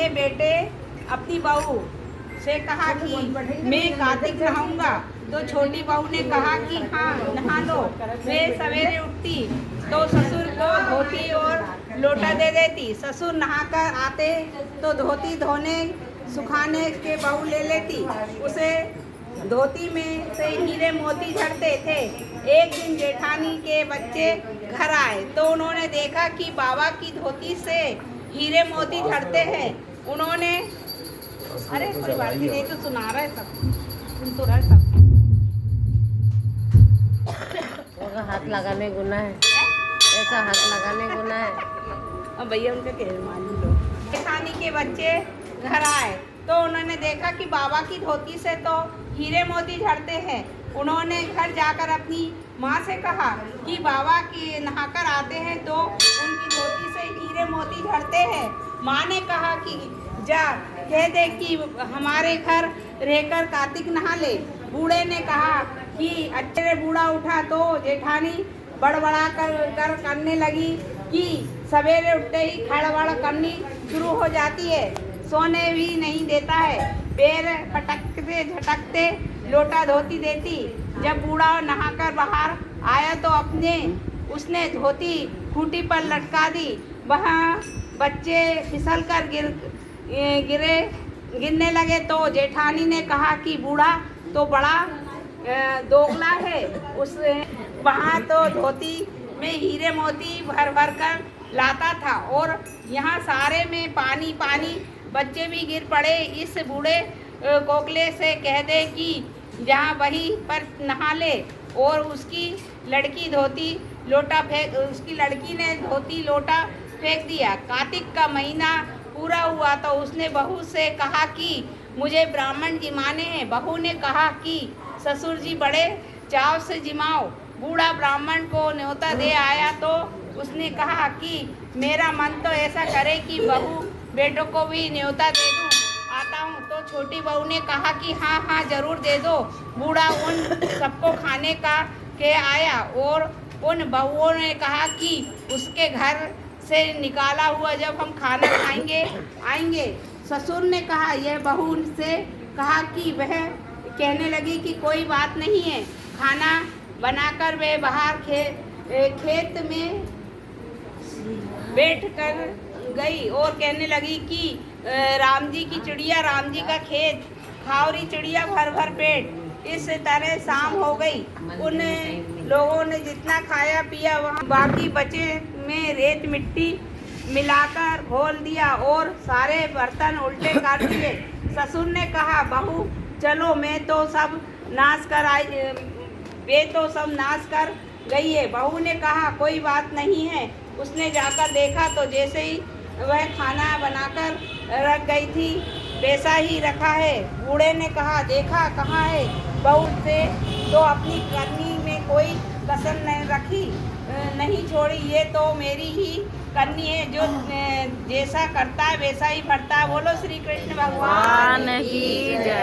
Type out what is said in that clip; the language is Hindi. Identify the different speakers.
Speaker 1: बड़े बेटे अपनी बहू से कहा कि मैं कार्तिक नहाऊंगा, तो छोटी बहू ने कहा कि हाँ नहा लो। वे सवेरे उठती तो ससुर को धोती और लोटा दे देती। ससुर नहाकर आते तो धोती धोने सुखाने के बहू ले लेती। उसे धोती में से हीरे मोती झड़ते थे। एक दिन जेठानी के बच्चे घर आए तो उन्होंने देखा कि बाबा की धोती से हीरे मोती झड़ते हैं। उन्होंने अरे कोई बात नहीं, तो सुना रहे सब, सुन तो रहे सब।
Speaker 2: हाथ लगाने गुनाह है, ऐसा हाथ लगाने गुनाह है।
Speaker 1: अब भैया उनका कह मालूम लो। जेठानी के बच्चे घर आए तो उन्होंने देखा कि बाबा की धोती से तो हीरे मोती झड़ते हैं। उन्होंने घर जाकर अपनी माँ से कहा कि बाबा की नहाकर आते हैं तो उनकी धोती से हीरे मोती झड़ते हैं। माँ ने कहा कि जा कह दे कि हमारे घर रहकर कार्तिक नहा ले। बूढ़े ने कहा कि अच्छे बूढ़ा उठा तो जेठानी बड़बड़ा कर करने लगी कि सवेरे उठते ही खड़बड़ करनी शुरू हो जाती है, सोने भी नहीं देता है। पैर पटकते झटकते लोटा धोती देती। जब बूढ़ा नहाकर बाहर आया तो उसने धोती खूंटी पर लटका दी। वहाँ बच्चे फिसल कर गिरने लगे तो जेठानी ने कहा कि बूढ़ा तो बड़ा दोगला है। उस वहाँ तो धोती में हीरे मोती भर भर कर लाता था और यहाँ सारे में पानी पानी। बच्चे भी गिर पड़े। इस बूढ़े कोकले से कह दे कि जहाँ वहीं पर नहा ले। और उसकी लड़की ने धोती लोटा फेंक दिया। कार्तिक का महीना पूरा हुआ तो उसने बहू से कहा कि मुझे ब्राह्मण जिमाने हैं। बहू ने कहा कि ससुर जी बड़े चाव से जिमाओ। बूढ़ा ब्राह्मण को न्योता दे आया तो उसने कहा कि मेरा मन तो ऐसा करे कि बहू बेटों को भी न्योता दे दूं, आता हूँ। तो छोटी बहू ने कहा कि हाँ हाँ जरूर दे दो। बूढ़ा उन सबको खाने का के आया और उन बहुओं ने कहा कि उसके घर से निकाला हुआ जब हम खाना खाएंगे आएंगे। ससुर ने कहा, यह बहू से कहा कि वह कहने लगी कि कोई बात नहीं है। खाना बनाकर वे बाहर खेत में बैठ कर गई और कहने लगी कि राम जी की चिड़िया, राम जी का खेत, खावरी चिड़िया भर भर पेट। इस तरह शाम हो गई। उन लोगों ने जितना खाया पिया वहाँ बाकी बचे में रेत मिट्टी मिलाकर घोल दिया और सारे बर्तन उल्टे कर दिए। ससुर ने कहा, बहू चलो वे तो सब नाश कर गई है। बहू ने कहा कोई बात नहीं है। उसने जाकर देखा तो जैसे ही वह खाना बनाकर रख गई थी वैसा ही रखा है। बूढ़े ने कहा, देखा कहाँ है। बहू से तो अपनी करनी में कोई कसर नहीं रखी, नहीं छोड़ी। ये तो मेरी ही करनी है, जो जैसा करता है वैसा ही भरता है। बोलो श्री कृष्ण भगवान की जय।